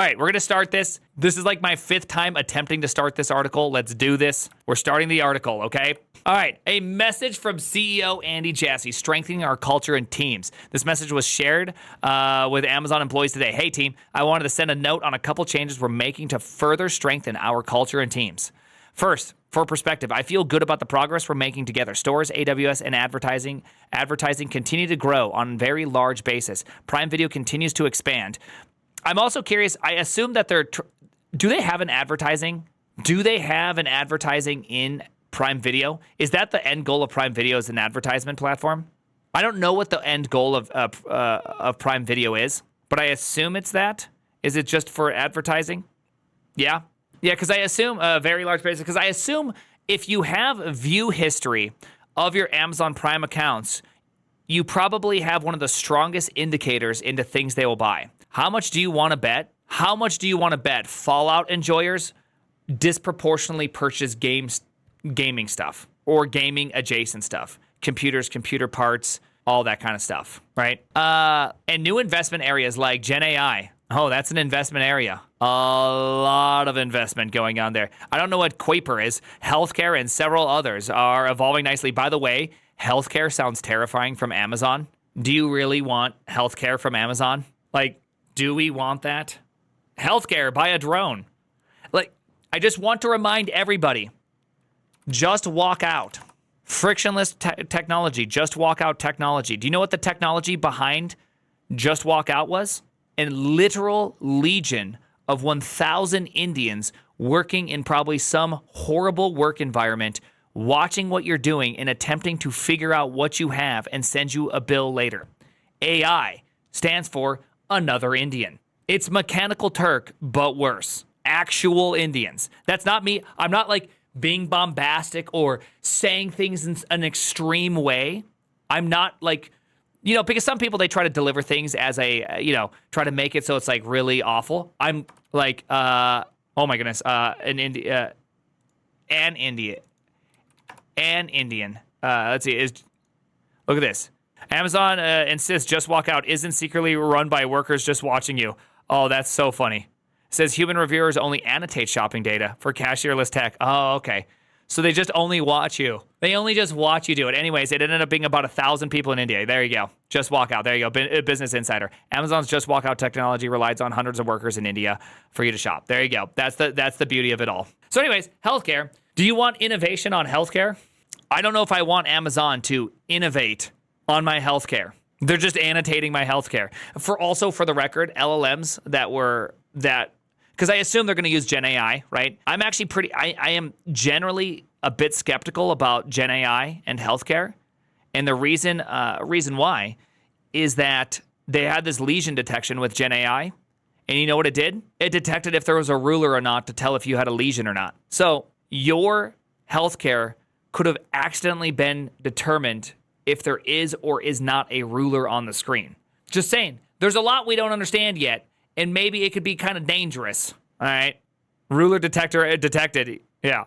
All right, we're going to start this. This is like my 5th time attempting to start this article. Let's do this. We're starting the article, okay? All right, a message from CEO Andy Jassy, strengthening our culture and teams. This message was shared with Amazon employees today. Hey, team, I wanted to send a note on a couple changes we're making to further strengthen our culture and teams. First, for perspective, I feel good about the progress we're making together. Stores, AWS, and advertising continue to grow on a very large basis. Prime Video continues to expand. I'm also curious, I assume that do they have an advertising? Do they have an advertising in Prime Video? Is that the end goal of Prime Video, as an advertisement platform? I don't know what the end goal of Prime Video is, but I assume it's that. Is it just for advertising? Yeah. Yeah, because I assume a very large basis, because I assume if you have a view history of your Amazon Prime accounts, you probably have one of the strongest indicators into things they will buy. How much do you want to bet? How much do you want to bet Fallout enjoyers disproportionately purchase gaming stuff or gaming adjacent stuff? Computers, computer parts, all that kind of stuff, right? And new investment areas like Gen AI. Oh, that's an investment area. A lot of investment going on there. I don't know what Quaper is. Healthcare and several others are evolving nicely. By the way, healthcare sounds terrifying from Amazon. Do you really want healthcare from Amazon? Like, do we want that? Healthcare by a drone. Like, I just want to remind everybody, just walk out. Frictionless technology, just walk out technology. Do you know what the technology behind just walk out was? A literal legion of 1,000 Indians working in probably some horrible work environment, watching what you're doing and attempting to figure out what you have and send you a bill later. AI stands for another Indian. It's Mechanical Turk, but worse. Actual Indians. That's not me. I'm not like being bombastic or saying things in an extreme way. I'm not like, because some people, they try to deliver things as try to make it so it's like really awful. I'm like, oh my goodness, an Indian. Let's see. Look at this. Amazon insists just walk out isn't secretly run by workers just watching you. Oh, that's so funny. It says human reviewers only annotate shopping data for cashierless tech. Oh, okay. So they just only watch you. They only just watch you do it. Anyways, it ended up being about 1,000 people in India. There you go. Just walk out. There you go. Business Insider. Amazon's just walk out technology relies on hundreds of workers in India for you to shop. There you go. That's the beauty of it all. So anyways, healthcare. Do you want innovation on healthcare? I don't know if I want Amazon to innovate on my healthcare. They're just annotating my healthcare. For the record, LLMs because I assume they're going to use Gen AI, right? I'm actually I am generally a bit skeptical about Gen AI and healthcare. And the reason why is that they had this lesion detection with Gen AI. And you know what it did? It detected if there was a ruler or not to tell if you had a lesion or not. So your healthcare could have accidentally been determined if there is or is not a ruler on the screen. Just saying, there's a lot we don't understand yet, and maybe it could be kind of dangerous. All right, ruler detector detected. Yeah,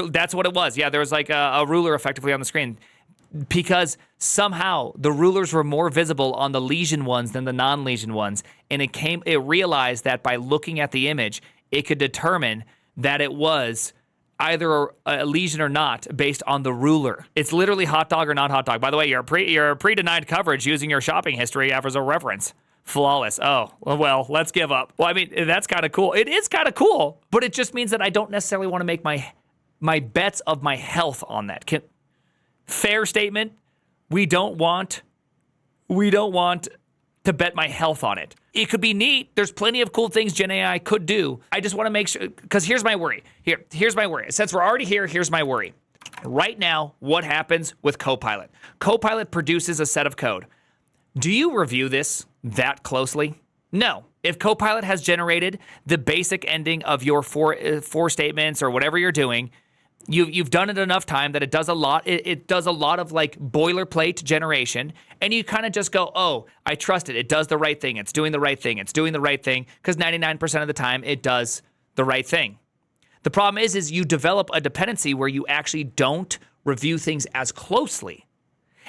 that's what it was. Yeah, there was like a ruler effectively on the screen because somehow the rulers were more visible on the lesion ones than the non-lesion ones, and it realized that by looking at the image, it could determine that it was either a lesion or not based on the ruler. It's literally hot dog or not hot dog. By the way, you're pre-denied coverage using your shopping history as a reference. Flawless. Oh, well, let's give up. Well, I mean, that's kind of cool. It is kind of cool, but it just means that I don't necessarily want to make my bets of my health on that. Fair statement. We don't want to bet my health on it. It could be neat. There's plenty of cool things Gen AI could do. I just want to make sure, because here's my worry. Here's my worry. Since we're already here, here's my worry. Right now, what happens with Copilot? Copilot produces a set of code. Do you review this that closely? No. If Copilot has generated the basic ending of your four statements or whatever you're doing, you've done it enough time that it does a lot. It does a lot of like boilerplate generation, and you kind of just go, oh, I trust it. It does the right thing. It's doing the right thing. It's doing the right thing, because 99% of the time it does the right thing. The problem is you develop a dependency where you actually don't review things as closely.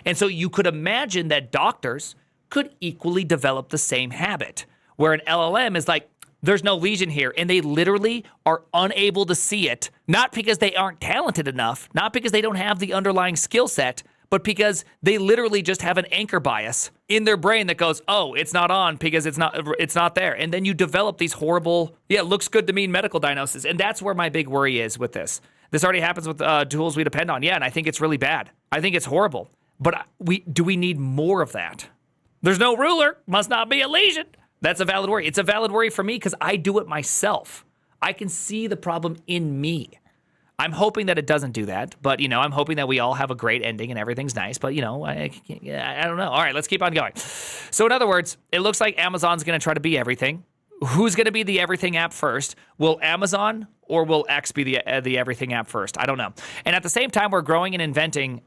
And so you could imagine that doctors could equally develop the same habit, where an LLM is like, There's no lesion here, and they literally are unable to see it, not because they aren't talented enough, not because they don't have the underlying skill set, but because they literally just have an anchor bias in their brain that goes, oh, it's not on because it's not there. And then you develop these horrible, it looks good to me medical diagnosis. And that's where my big worry is with this. This already happens with tools we depend on. Yeah, and I think it's really bad. I think it's horrible. But do we need more of that? There's no ruler, must not be a lesion. That's a valid worry. It's a valid worry for me because I do it myself. I can see the problem in me. I'm hoping that it doesn't do that, but, I'm hoping that we all have a great ending and everything's nice, but, I don't know. All right, let's keep on going. So, in other words, it looks like Amazon's going to try to be everything. Who's going to be the everything app first? Will Amazon or will X be the everything app first? I don't know. And at the same time, we're growing and inventing.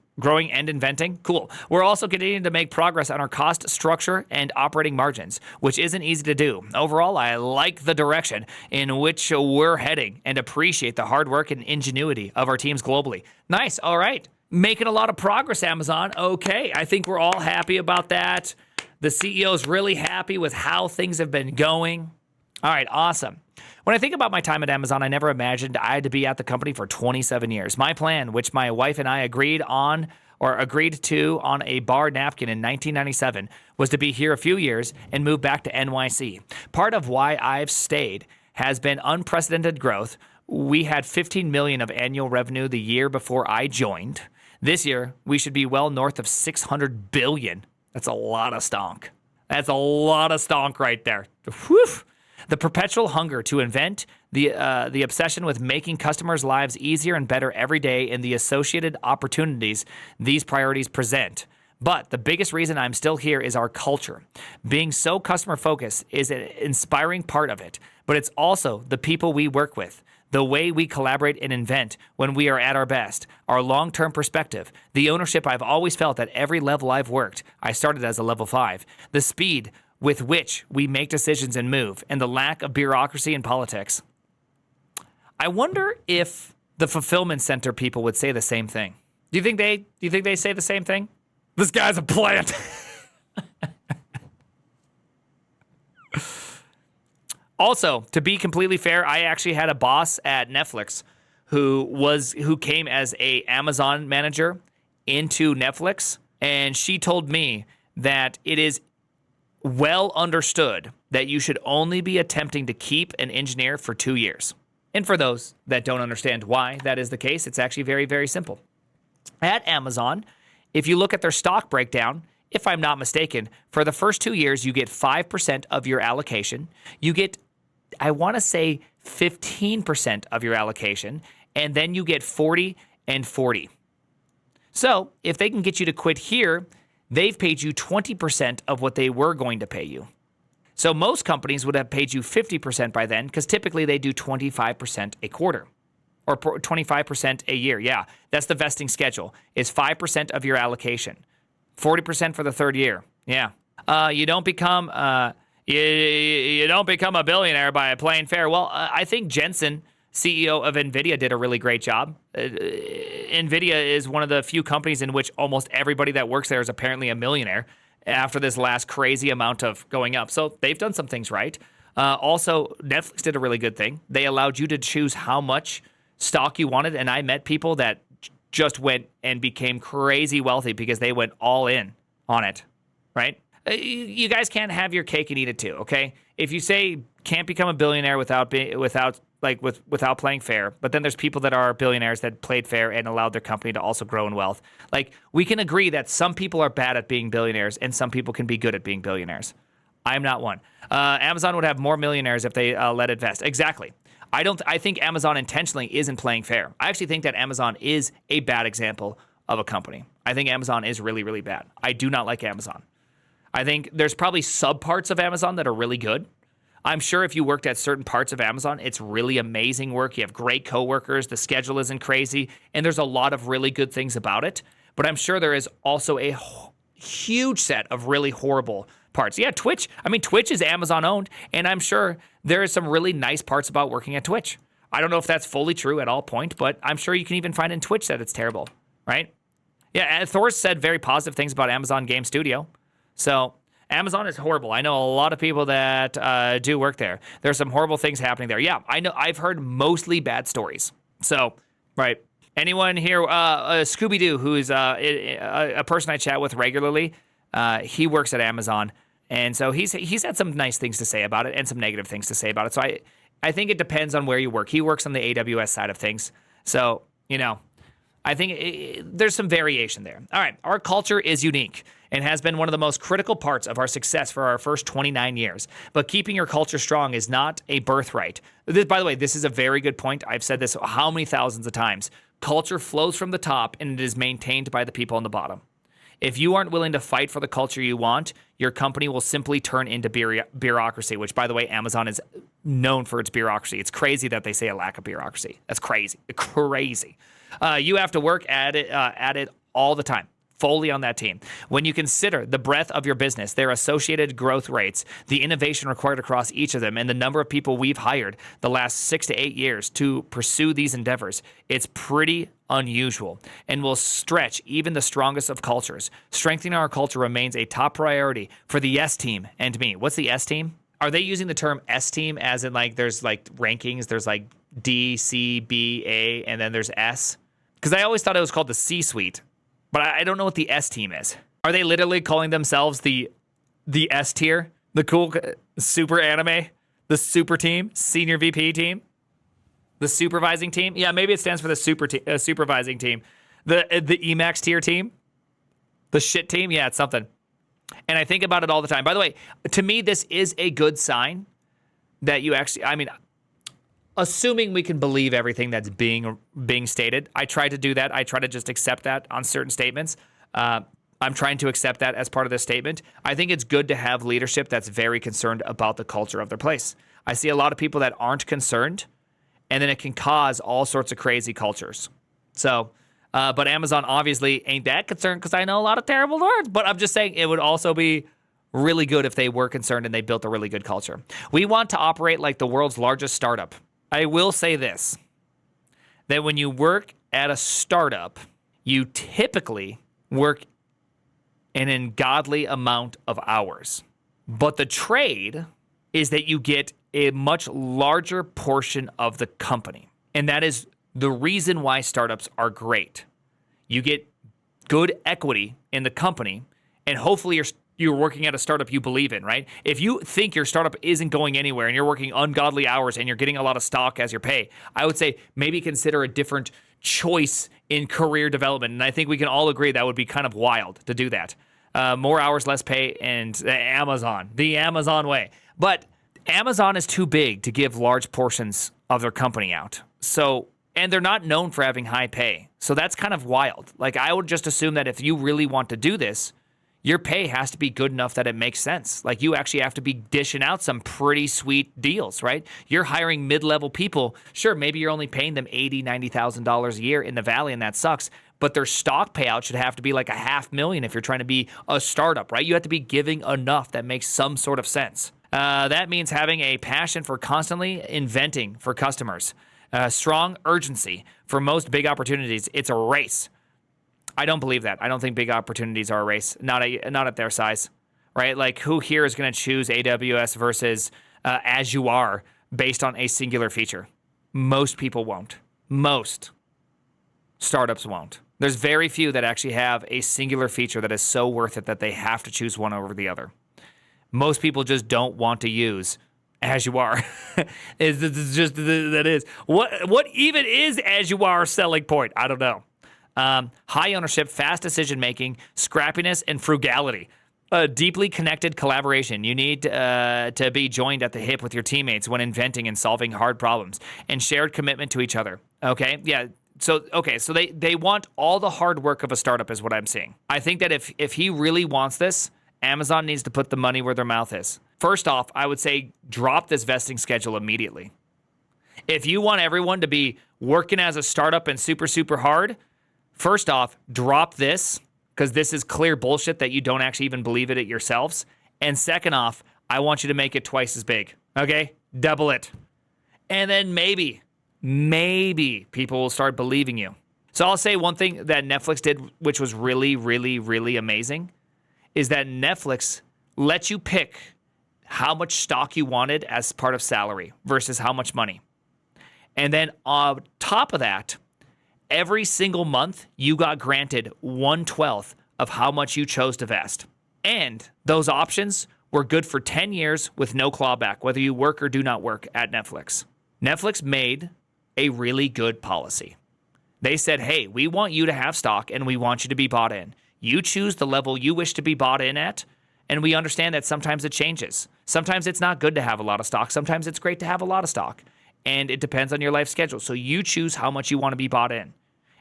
Cool. We're also continuing to make progress on our cost structure and operating margins, which isn't easy to do. Overall, I like the direction in which we're heading and appreciate the hard work and ingenuity of our teams globally. Nice. All right. Making a lot of progress, Amazon. Okay. I think we're all happy about that. The CEO is really happy with how things have been going. All right. Awesome. When I think about my time at Amazon, I never imagined I had to be at the company for 27 years. My plan, which my wife and I agreed to on a bar napkin in 1997, was to be here a few years and move back to NYC. Part of why I've stayed has been unprecedented growth. We had $15 million of annual revenue the year before I joined. This year, we should be well north of $600 billion. That's a lot of stonk. That's a lot of stonk right there. Whew. The perpetual hunger to invent, the obsession with making customers' lives easier and better every day, and the associated opportunities these priorities present. But the biggest reason I'm still here is our culture. Being so customer-focused is an inspiring part of it, but it's also the people we work with, the way we collaborate and invent when we are at our best, our long-term perspective, the ownership I've always felt at every level I've worked. I started as a level 5. The speed with which we make decisions and move, and the lack of bureaucracy in politics. I wonder if the fulfillment center people would say the same thing. Do you think they say the same thing? This guy's a plant. Also, to be completely fair, I actually had a boss at Netflix who came as a Amazon manager into Netflix, and she told me that it is well understood that you should only be attempting to keep an engineer for 2 years. And for those that don't understand why that is the case, it's actually very, very simple. At Amazon, if you look at their stock breakdown, if I'm not mistaken, for the first 2 years, you get 5% of your allocation. You get, I want to say, 15% of your allocation, and then you get 40 and 40. So if they can get you to quit here, they've paid you 20% of what they were going to pay you. So most companies would have paid you 50% by then, because typically they do 25% a quarter or 25% a year. Yeah, that's the vesting schedule. It's 5% of your allocation, 40% for the third year. Yeah, you don't become you don't become a billionaire by playing fair. Well, I think Jensen, CEO of NVIDIA, did a really great job. NVIDIA is one of the few companies in which almost everybody that works there is apparently a millionaire after this last crazy amount of going up. So they've done some things right. Also, Netflix did a really good thing. They allowed you to choose how much stock you wanted, and I met people that just went and became crazy wealthy because they went all in on it, right? You guys can't have your cake and eat it too, okay? If you say can't become a billionaire without playing fair, but then there's people that are billionaires that played fair and allowed their company to also grow in wealth. Like, we can agree that some people are bad at being billionaires and some people can be good at being billionaires. I'm not one. Amazon would have more millionaires if they let it vest. Exactly. I think Amazon intentionally isn't playing fair. I actually think that Amazon is a bad example of a company. I think Amazon is really, really bad. I do not like Amazon. I think there's probably subparts of Amazon that are really good. I'm sure if you worked at certain parts of Amazon, it's really amazing work. You have great coworkers. The schedule isn't crazy. And there's a lot of really good things about it. But I'm sure there is also a huge set of really horrible parts. Yeah, Twitch. I mean, Twitch is Amazon owned. And I'm sure there is some really nice parts about working at Twitch. I don't know if that's fully true at all point, but I'm sure you can even find in Twitch that it's terrible, right? Yeah, Thor said very positive things about Amazon Game Studio. So Amazon is horrible. I know a lot of people that do work there. There's some horrible things happening there. Yeah, I know. I've heard mostly bad stories. So, right. Anyone here, Scooby-Doo, who's a person I chat with regularly, he works at Amazon. And so he's had some nice things to say about it and some negative things to say about it. So I think it depends on where you work. He works on the AWS side of things. So, I think there's some variation there. All right, our culture is unique and has been one of the most critical parts of our success for our first 29 years. But keeping your culture strong is not a birthright. By the way, this is a very good point. I've said this how many thousands of times. Culture flows from the top and it is maintained by the people on the bottom. If you aren't willing to fight for the culture you want, your company will simply turn into bureaucracy, which, by the way, Amazon is known for its bureaucracy. It's crazy that they say a lack of bureaucracy. That's crazy. Crazy. You have to work at it all the time, fully on that team. When you consider the breadth of your business, their associated growth rates, the innovation required across each of them, and the number of people we've hired the last 6 to 8 years to pursue these endeavors, it's pretty unusual and will stretch even the strongest of cultures. Strengthening our culture remains a top priority for the S team and me. What's the S team? Are they using the term S team as in like there's like rankings, there's like D, C, B, A, and then there's S? Because I always thought it was called the C-suite, but I don't know what the S team is. Are they literally calling themselves the S tier, the cool super anime, the super team, senior VP team? The supervising team? Yeah, maybe it stands for the supervising team. The Emacs tier team? The shit team? Yeah, it's something. And I think about it all the time. By the way, to me, this is a good sign that you actually, assuming we can believe everything that's being stated. I try to do that. I try to just accept that on certain statements. I'm trying to accept that as part of this statement. I think it's good to have leadership that's very concerned about the culture of their place. I see a lot of people that aren't concerned, and then it can cause all sorts of crazy cultures. So, but Amazon obviously ain't that concerned because I know a lot of terrible words. But I'm just saying it would also be really good if they were concerned and they built a really good culture. We want to operate like the world's largest startup. I will say this, that when you work at a startup, you typically work an ungodly amount of hours. But the trade is that you get a much larger portion of the company. And that is the reason why startups are great. You get good equity in the company, and hopefully you're working at a startup you believe in, right? If you think your startup isn't going anywhere and you're working ungodly hours and you're getting a lot of stock as your pay, I would say maybe consider a different choice in career development. And I think we can all agree that would be kind of wild to do that. More hours, less pay, and the Amazon way. But Amazon is too big to give large portions of their company out. So, and they're not known for having high pay. So that's kind of wild. Like, I would just assume that if you really want to do this, your pay has to be good enough that it makes sense. Like, you actually have to be dishing out some pretty sweet deals, right? You're hiring mid-level people. Sure, maybe you're only paying them $80,000, $90,000 a year in the Valley, and that sucks. But their stock payout should have to be like $500,000 if you're trying to be a startup, right? You have to be giving enough that makes some sort of sense. That means having a passion for constantly inventing for customers. Strong urgency. For most big opportunities, it's a race. I don't believe that. I don't think big opportunities are a race, not at their size, right? Like, who here is going to choose AWS versus Azure based on a singular feature? Most people won't. Most startups won't. There's very few that actually have a singular feature that is so worth it that they have to choose one over the other. Most people just don't want to use Azure. It's just that is. What even is Azure's selling point? I don't know. High ownership, fast decision-making, scrappiness, and frugality. Deeply connected collaboration. You need to be joined at the hip with your teammates when inventing and solving hard problems, and shared commitment to each other. Okay? Yeah. So they want all the hard work of a startup is what I'm seeing. I think that if he really wants this, Amazon needs to put the money where their mouth is. First off, I would say drop this vesting schedule immediately. If you want everyone to be working as a startup and super, super hard, first off, drop this, because this is clear bullshit that you don't actually even believe it yourselves. And second off, I want you to make it twice as big, okay? Double it. And then maybe people will start believing you. So I'll say one thing that Netflix did, which was really, really, really amazing, is that Netflix let you pick how much stock you wanted as part of salary versus how much money. And then on top of that, every single month, you got granted 1/12 of how much you chose to vest. And those options were good for 10 years with no clawback, whether you work or do not work at Netflix. Netflix made a really good policy. They said, hey, we want you to have stock and we want you to be bought in. You choose the level you wish to be bought in at, and we understand that sometimes it changes. Sometimes it's not good to have a lot of stock. Sometimes it's great to have a lot of stock. And it depends on your life schedule. So you choose how much you want to be bought in.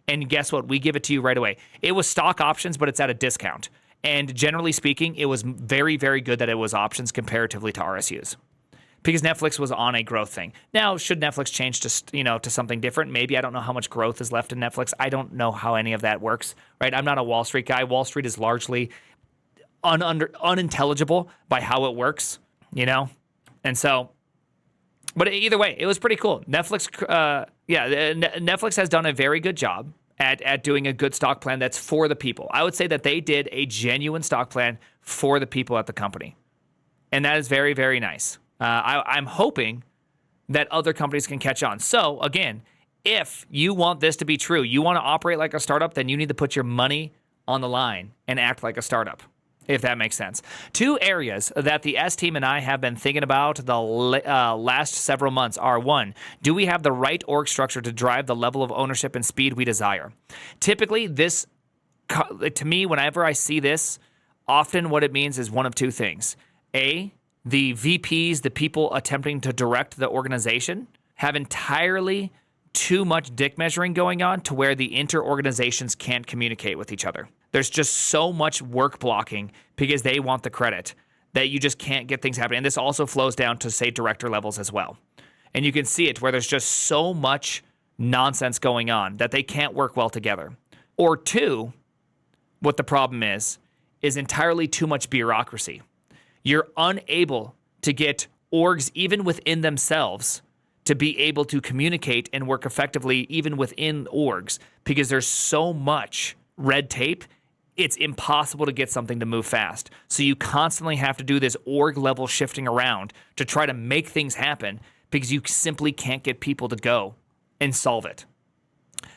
And guess what? We give it to you right away. It was stock options, but it's at a discount. And generally speaking, it was very, very good that it was options comparatively to RSUs, because Netflix was on a growth thing. Now, should Netflix change to something different? Maybe. I don't know how much growth is left in Netflix. I don't know how any of that works, right? I'm not a Wall Street guy. Wall Street is largely unintelligible by how it works, And so, but either way, it was pretty cool. Netflix has done a very good job at doing a good stock plan that's for the people. I would say that they did a genuine stock plan for the people at the company. And that is very, very nice. I'm hoping that other companies can catch on. So again, if you want this to be true, you want to operate like a startup, then you need to put your money on the line and act like a startup, if that makes sense. Two areas that the S team and I have been thinking about the last several months are: one, do we have the right org structure to drive the level of ownership and speed we desire? Typically, this, to me, whenever I see this, often what it means is one of two things. A, the VPs, the people attempting to direct the organization, have entirely too much dick measuring going on to where the inter-organizations can't communicate with each other. There's just so much work blocking because they want the credit that you just can't get things happening. And this also flows down to, say, director levels as well. And you can see it where there's just so much nonsense going on that they can't work well together. Or two, what the problem is entirely too much bureaucracy. You're unable to get orgs, even within themselves, to be able to communicate and work effectively even within orgs, because there's so much red tape, it's impossible to get something to move fast. So you constantly have to do this org level shifting around to try to make things happen, because you simply can't get people to go and solve it.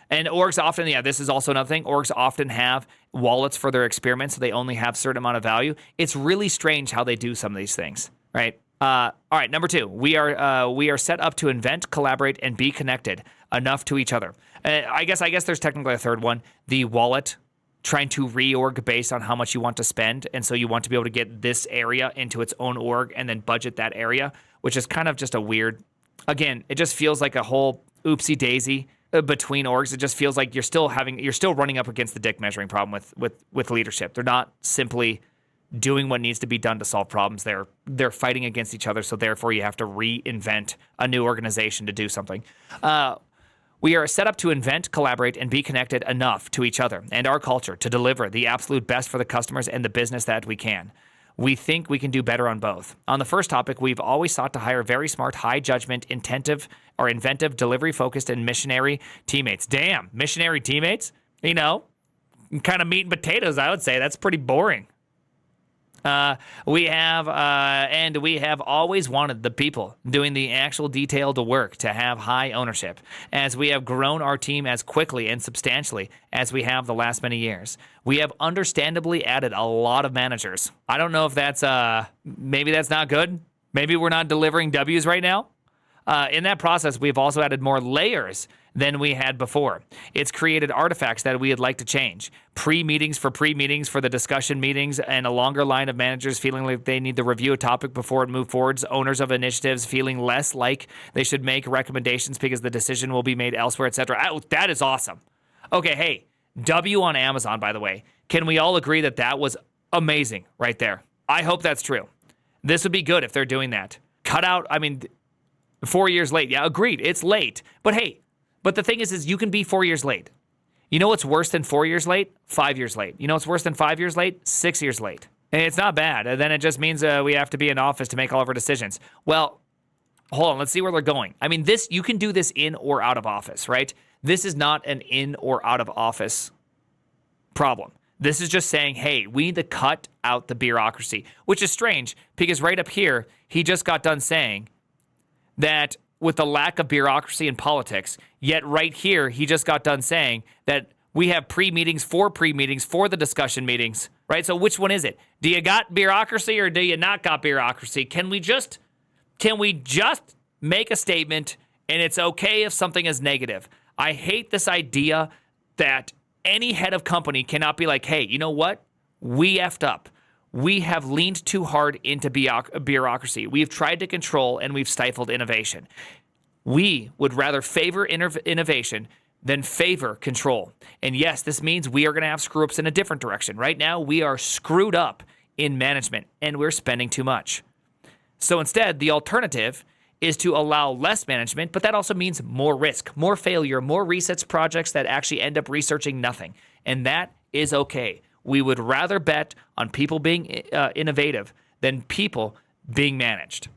And orgs often, this is also another thing, orgs often have wallets for their experiments, so they only have a certain amount of value. It's really strange how they do some of these things, right? All right, number two, we are set up to invent, collaborate, and be connected enough to each other. I guess there's technically a third one, the wallet, trying to reorg based on how much you want to spend, and so you want to be able to get this area into its own org and then budget that area, which is kind of just a weird, again, it just feels like a whole oopsie daisy between orgs. It just feels like you're still running up against the dick measuring problem with leadership. They're not simply doing what needs to be done to solve problems. They're fighting against each other, so therefore you have to reinvent a new organization to do something. We are set up to invent, collaborate, and be connected enough to each other and our culture to deliver the absolute best for the customers and the business that we can. We think we can do better on both. On the first topic, we've always sought to hire very smart, high judgment, inventive, delivery-focused, and missionary teammates. Damn, missionary teammates? Kind of meat and potatoes, I would say. That's pretty boring. We have always wanted the people doing the actual detailed work to have high ownership, as we have grown our team as quickly and substantially as we have the last many years. We have understandably added a lot of managers. I don't know if that's, maybe that's not good. Maybe we're not delivering W's right now. In that process, we've also added more layers than we had before. It's created artifacts that we'd like to change. Pre-meetings for the discussion meetings, and a longer line of managers feeling like they need to review a topic before it moves forwards. Owners of initiatives feeling less like they should make recommendations because the decision will be made elsewhere, etc. Oh, that is awesome. Okay, hey, W on Amazon, by the way. Can we all agree that was amazing right there? I hope that's true. This would be good if they're doing that. Cut out, 4 years late. Yeah, agreed. It's late. But hey, the thing is you can be 4 years late. You know what's worse than 4 years late? 5 years late. You know what's worse than 5 years late? 6 years late. And it's not bad. And then it just means we have to be in office to make all of our decisions. Well, hold on. Let's see where they're going. You can do this in or out of office, right? This is not an in or out of office problem. This is just saying, hey, we need to cut out the bureaucracy, which is strange because right up here, he just got done saying that with the lack of bureaucracy in politics, yet right here, he just got done saying that we have pre-meetings for the discussion meetings, right? So which one is it? Do you got bureaucracy or do you not got bureaucracy? Can we just make a statement and it's okay if something is negative? I hate this idea that any head of company cannot be like, hey, you know what? We effed up. We have leaned too hard into bureaucracy. We've tried to control and we've stifled innovation. We would rather favor innovation than favor control. And yes, this means we are going to have screw ups in a different direction. Right now, we are screwed up in management and we're spending too much. So instead, the alternative is to allow less management, but that also means more risk, more failure, more research projects that actually end up researching nothing. And that is okay. We would rather bet on people being innovative than people being managed.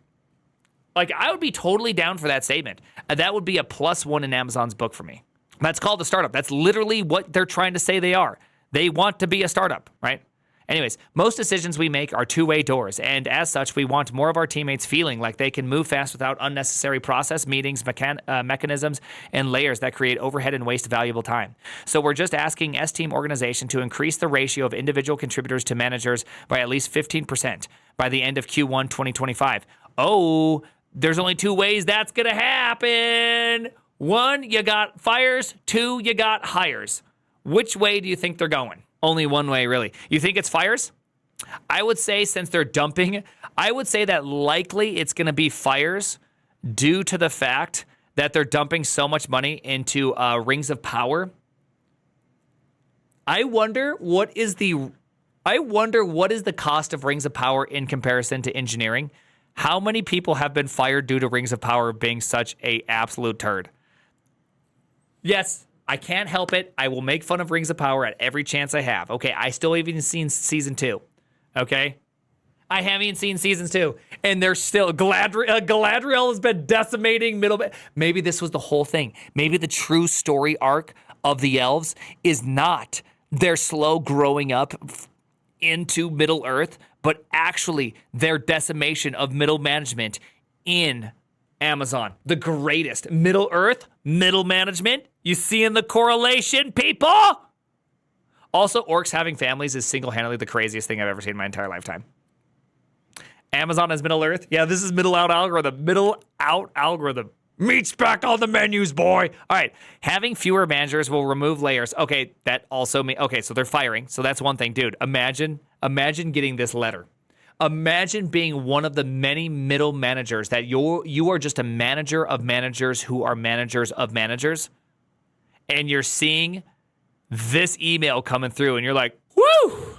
Like, I would be totally down for that statement. That would be a +1 in Amazon's book for me. That's called a startup. That's literally what they're trying to say they are. They want to be a startup, right? Anyways, most decisions we make are two-way doors, and as such, we want more of our teammates feeling like they can move fast without unnecessary process, meetings, mechanisms, and layers that create overhead and waste valuable time. So we're just asking S-Team organization to increase the ratio of individual contributors to managers by at least 15% by the end of Q1 2025. Oh, there's only two ways that's going to happen. 1, you got fires. 2, you got hires. Which way do you think they're going? Only one way, really. You think it's fires? I would say since they're dumping, I would say that likely it's going to be fires due to the fact that they're dumping so much money into rings of power. I wonder what is the cost of rings of power in comparison to engineering. How many people have been fired due to rings of power being such a absolute turd? Yes. I can't help it. I will make fun of Rings of Power at every chance I have. Okay, I still haven't seen season 2. Okay? I haven't even seen season 2. And they're still, Galadriel has been decimating middle. Maybe this was the whole thing. Maybe the true story arc of the elves is not their slow growing up into Middle Earth, but actually their decimation of middle management in Amazon. The greatest. Middle Earth, middle management. You seeing the correlation, people? Also, orcs having families is single-handedly the craziest thing I've ever seen in my entire lifetime. Amazon has Middle Earth. Yeah, this is middle out algorithm. Middle out algorithm. Meat's back on the menus, boy. All right. Having fewer managers will remove layers. Okay, that also means, okay, so they're firing. So that's one thing. Dude, imagine getting this letter. Imagine being one of the many middle managers that you are just a manager of managers who are managers of managers. And you're seeing this email coming through and you're like, woo,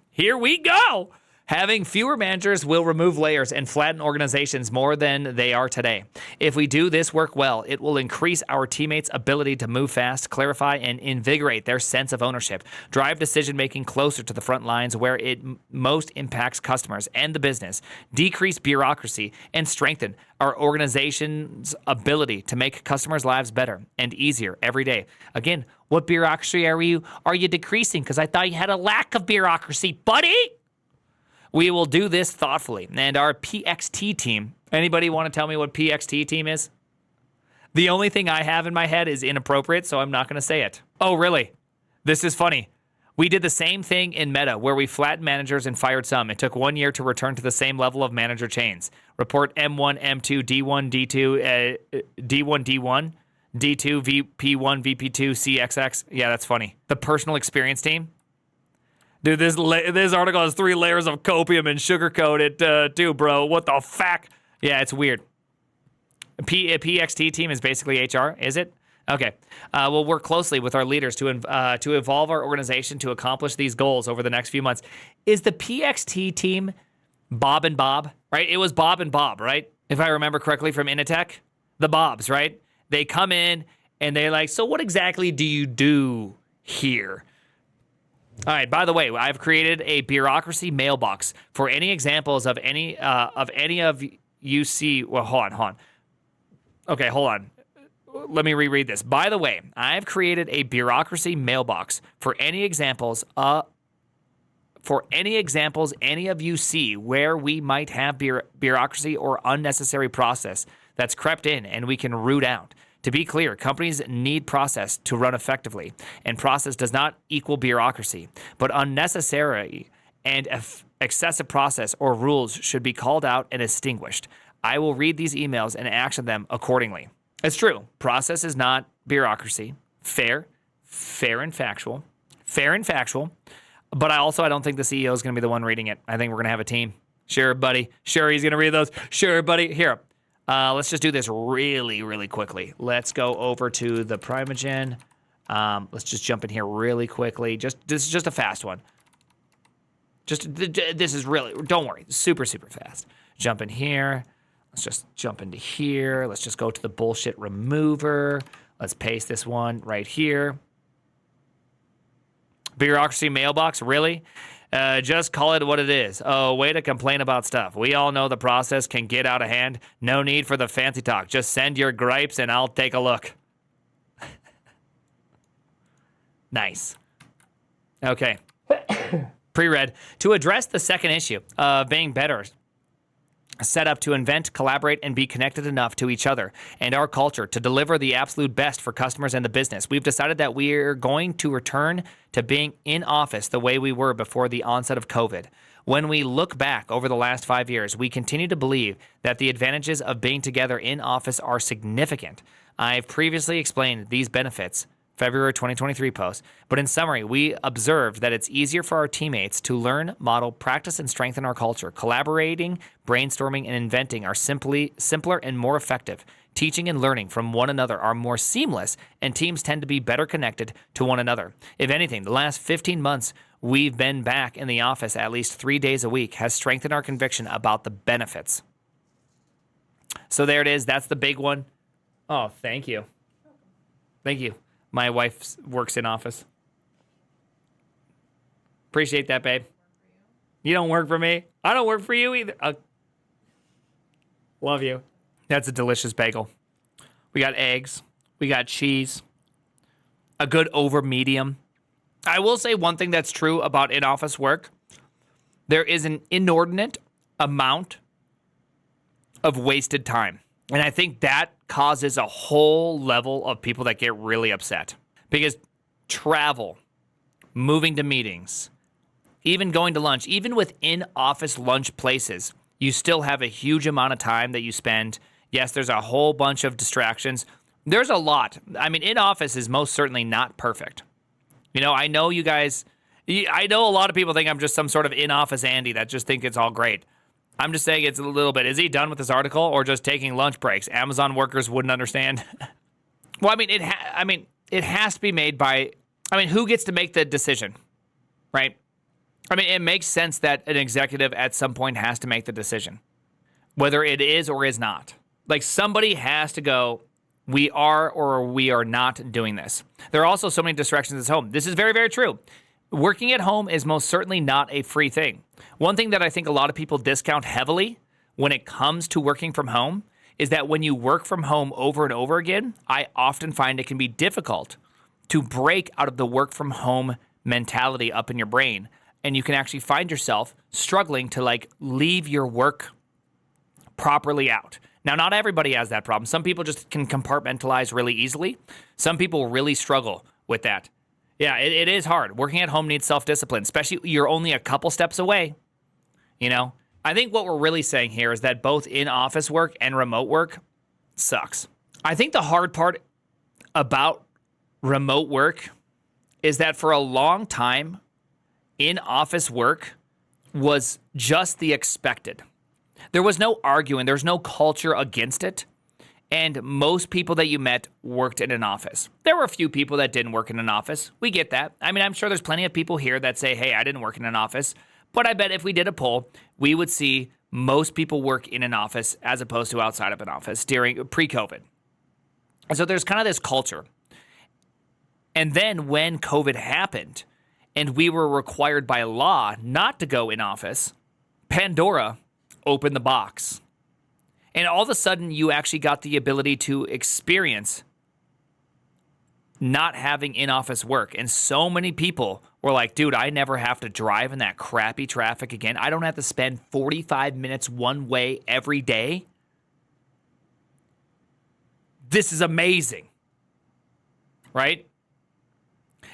here we go. Having fewer managers will remove layers and flatten organizations more than they are today. If we do this work well, it will increase our teammates' ability to move fast, clarify, and invigorate their sense of ownership, drive decision-making closer to the front lines where it most impacts customers and the business, decrease bureaucracy, and strengthen our organization's ability to make customers' lives better and easier every day. Again, what bureaucracy are you decreasing? Because I thought you had a lack of bureaucracy, buddy. We will do this thoughtfully. And our PXT team, anybody want to tell me what PXT team is? The only thing I have in my head is inappropriate, so I'm not going to say it. Oh, really? This is funny. We did the same thing in Meta, where we flattened managers and fired some. It took 1 year to return to the same level of manager chains. Report M1, M2, D1, D2, D1, D1, D2, VP1, VP2, CXX. Yeah, that's funny. The personal experience team. Dude, this article has 3 layers of copium and sugarcoat it too, bro. What the fuck? Yeah, it's weird. PXT team is basically HR, is it? Okay. We'll work closely with our leaders to evolve our organization to accomplish these goals over the next few months. Is the PXT team Bob and Bob, right? It was Bob and Bob, right? If I remember correctly from Initech. The Bobs, right? They come in and they're like, so what exactly do you do here? All right, by the way, I've created a bureaucracy mailbox for any examples of any of you see. Well, hold on. Okay, hold on. let me reread this. By the way, I've created a bureaucracy mailbox for any examples any of you see where we might have bureaucracy or unnecessary process that's crept in and we can root out. To be clear, companies need process to run effectively, and process does not equal bureaucracy, but unnecessary and excessive process or rules should be called out and extinguished. I will read these emails and action them accordingly. It's true. Process is not bureaucracy. Fair and factual. But I don't think the CEO is going to be the one reading it. I think we're going to have a team. Sure, buddy. Sure, he's going to read those. Sure, buddy. Here. Let's just do this really, really quickly. Let's go over to the Primogen. Let's just jump in here really quickly. This is just a fast one. This is really, don't worry, super, super fast. Jump in here. Let's just jump into here. Let's just go to the bullshit remover. Let's paste this one right here. Bureaucracy mailbox, really? Just call it what it is. Oh, way to complain about stuff. We all know the process can get out of hand. No need for the fancy talk. Just send your gripes and I'll take a look. Nice. Okay. Pre-read. To address the second issue of being better set up to invent, collaborate, and be connected enough to each other and our culture to deliver the absolute best for customers and the business, we've decided that we're going to return to being in office the way we were before the onset of COVID. When we look back over the last 5 years, we continue to believe that the advantages of being together in office are significant. I've previously explained these benefits, February 2023 post. But in summary, we observed that it's easier for our teammates to learn, model, practice, and strengthen our culture. Collaborating, brainstorming, and inventing are simpler and more effective. Teaching and learning from one another are more seamless, and teams tend to be better connected to one another. If anything, the last 15 months we've been back in the office at least 3 days a week has strengthened our conviction about the benefits. So there it is. That's the big one. Oh, thank you. Thank you. My wife works in office. Appreciate that, babe. You don't work for me. I don't work for you either. Love you. That's a delicious bagel. We got eggs. We got cheese. A good over medium. I will say one thing that's true about in-office work. There is an inordinate amount of wasted time. And I think that causes a whole level of people that get really upset. Because travel, moving to meetings, even going to lunch, even within office lunch places, you still have a huge amount of time that you spend. Yes, there's a whole bunch of distractions. There's a lot. I mean, in office is most certainly not perfect. You know, I know you guys, I know a lot of people think I'm just some sort of in-office Andy that just think it's all great. I'm just saying it's a little bit. Is he done with this article or just taking lunch breaks? Amazon workers wouldn't understand. Well, I mean, it has to be made by. I mean, who gets to make the decision, right? I mean, it makes sense that an executive at some point has to make the decision, whether it is or is not. Like somebody has to go. We are or we are not doing this. There are also so many distractions at home. This is very, very true. Working at home is most certainly not a free thing. One thing that I think a lot of people discount heavily when it comes to working from home is that when you work from home over and over again, I often find it can be difficult to break out of the work from home mentality up in your brain. And you can actually find yourself struggling to like leave your work properly out. Now, not everybody has that problem. Some people just can compartmentalize really easily. Some people really struggle with that. Yeah, it is hard. Working at home needs self-discipline, especially you're only a couple steps away. You know, I think what we're really saying here is that both in-office work and remote work sucks. I think the hard part about remote work is that for a long time, in-office work was just the expected. There was no arguing. There was no culture against it. And most people that you met worked in an office. There were a few people that didn't work in an office. We get that. I mean, I'm sure there's plenty of people here that say, hey, I didn't work in an office. But I bet if we did a poll, we would see most people work in an office as opposed to outside of an office during pre-COVID. And so there's kind of this culture. And then when COVID happened and we were required by law not to go in office, Pandora opened the box. And all of a sudden, you actually got the ability to experience not having in-office work. And so many people were like, dude, I never have to drive in that crappy traffic again. I don't have to spend 45 minutes one way every day. This is amazing, right?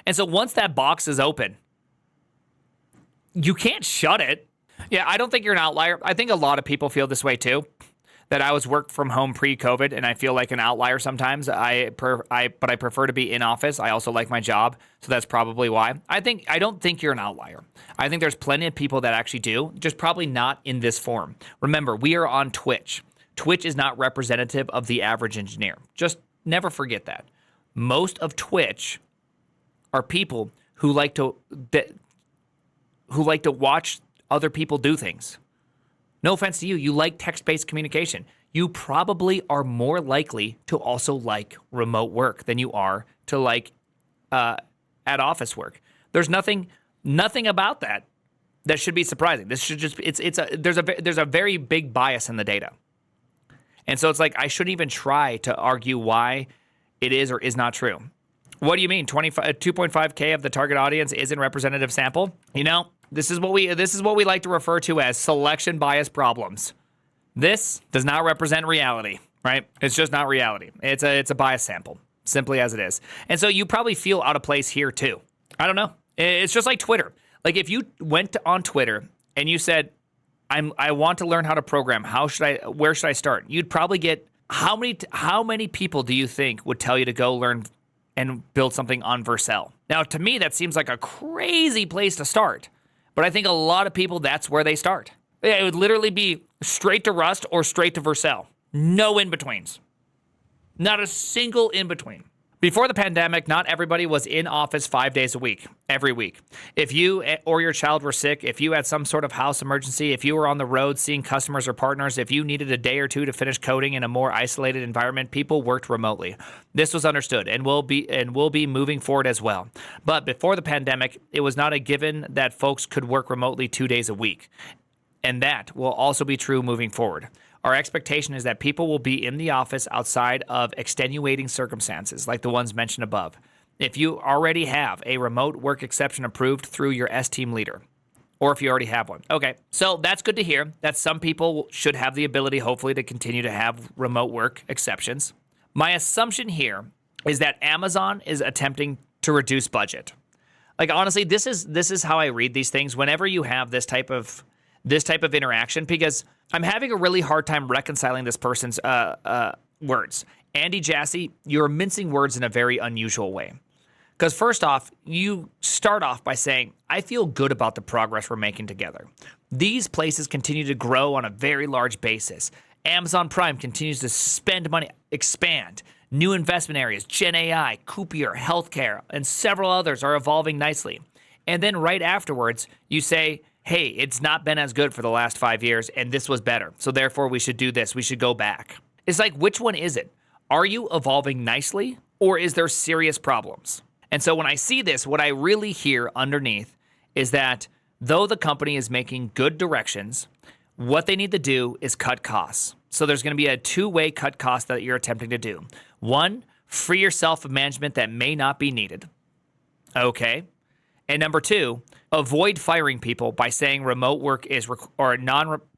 And so once that box is open, you can't shut it. Yeah, I don't think you're an outlier. I think a lot of people feel this way too. That I was work from home pre-COVID, and I feel like an outlier sometimes. But I prefer to be in office. I also like my job, so that's probably why. I don't think you're an outlier. I think there's plenty of people that actually do, just probably not in this form. Remember, we are on Twitch. Twitch is not representative of the average engineer. Just never forget that. Most of Twitch are people who like to watch other people do things. No offense to you, you like text-based communication. You probably are more likely to also like remote work than you are to like at office work. There's nothing about that should be surprising. This should just there's a very big bias in the data. And so it's like I shouldn't even try to argue why it is or is not true. What do you mean? 2.5K of the target audience isn't representative sample? You know, this is what we like to refer to as selection bias problems. This does not represent reality, right? It's just not reality. It's a bias sample, simply as it is. And so you probably feel out of place here too. I don't know. It's just like Twitter. Like if you went on Twitter and you said, I want to learn how to program. Where should I start? You'd probably get how many people do you think would tell you to go learn and build something on Vercel? Now, to me, that seems like a crazy place to start. But I think a lot of people, that's where they start. It would literally be straight to Rust or straight to Vercel. No in-betweens. Not a single in-between. Before the pandemic, not everybody was in office 5 days a week, every week. If you or your child were sick, if you had some sort of house emergency, if you were on the road seeing customers or partners, if you needed a day or two to finish coding in a more isolated environment, people worked remotely. This was understood and will be moving forward as well. But before the pandemic, it was not a given that folks could work remotely 2 days a week. And that will also be true moving forward. Our expectation is that people will be in the office outside of extenuating circumstances like the ones mentioned above. If you already have a remote work exception approved through your S-team leader, or if you already have one. Okay, so that's good to hear that some people should have the ability, hopefully, to continue to have remote work exceptions. My assumption here is that Amazon is attempting to reduce budget. Like, honestly, this is how I read these things whenever you have this type of interaction, because I'm having a really hard time reconciling this person's words. Andy Jassy, you're mincing words in a very unusual way. Because first off, you start off by saying, I feel good about the progress we're making together. These places continue to grow on a very large basis. Amazon Prime continues to spend money, expand. New investment areas, Gen AI, Coupier, healthcare, and several others are evolving nicely. And then right afterwards, you say, hey, it's not been as good for the last 5 years, and this was better. So therefore, we should do this. We should go back. It's like, which one is it? Are you evolving nicely, or is there serious problems? And so when I see this, what I really hear underneath is that though the company is making good directions, what they need to do is cut costs. So there's going to be a two-way cut cost that you're attempting to do. One, free yourself of management that may not be needed. Okay. And number two, avoid firing people by saying remote work is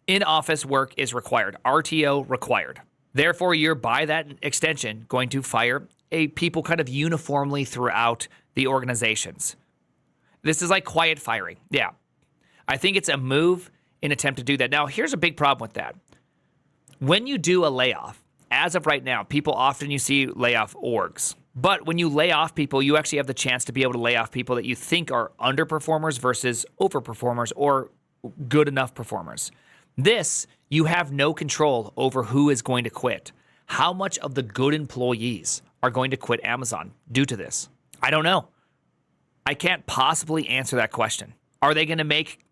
in-office work is required. RTO required. Therefore, you're by that extension going to fire people kind of uniformly throughout the organizations. This is like quiet firing. Yeah. I think it's a move in attempt to do that. Now, here's a big problem with that. When you do a layoff, as of right now, people often you see layoff orgs. But when you lay off people, you actually have the chance to be able to lay off people that you think are underperformers versus overperformers or good enough performers. This, you have no control over who is going to quit. How much of the good employees are going to quit Amazon due to this? I don't know. I can't possibly answer that question. Are they going to make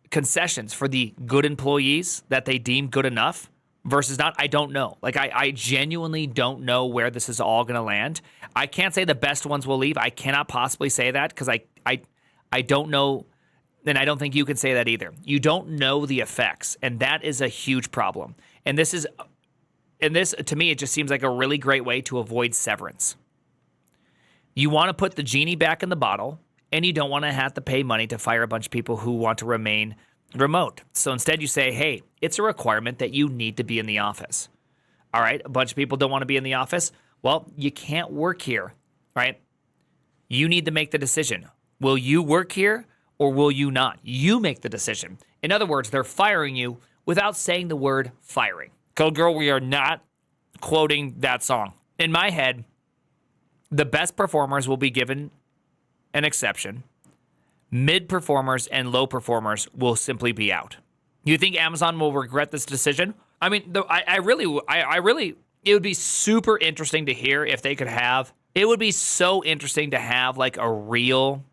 concessions for the good employees that they deem good enough versus not? I don't know. Like, I genuinely don't know where this is all going to land. I can't say the best ones will leave. I cannot possibly say that because I don't know, and I don't think you can say that either. You don't know the effects, and that is a huge problem. And this, to me, it just seems like a really great way to avoid severance. You want to put the genie back in the bottle, and you don't want to have to pay money to fire a bunch of people who want to remain remote. So instead you say, hey, it's a requirement that you need to be in the office. All right, a bunch of people don't want to be in the office. Well, you can't work here, right? You need to make the decision. Will you work here or will you not? You make the decision. In other words, they're firing you without saying the word firing. Code Girl, we are not quoting that song. In my head, the best performers will be given an exception. Mid performers and low performers will simply be out. You think Amazon will regret this decision? I mean, I really, it would be super interesting to hear if they could have, it would be so interesting to have like a real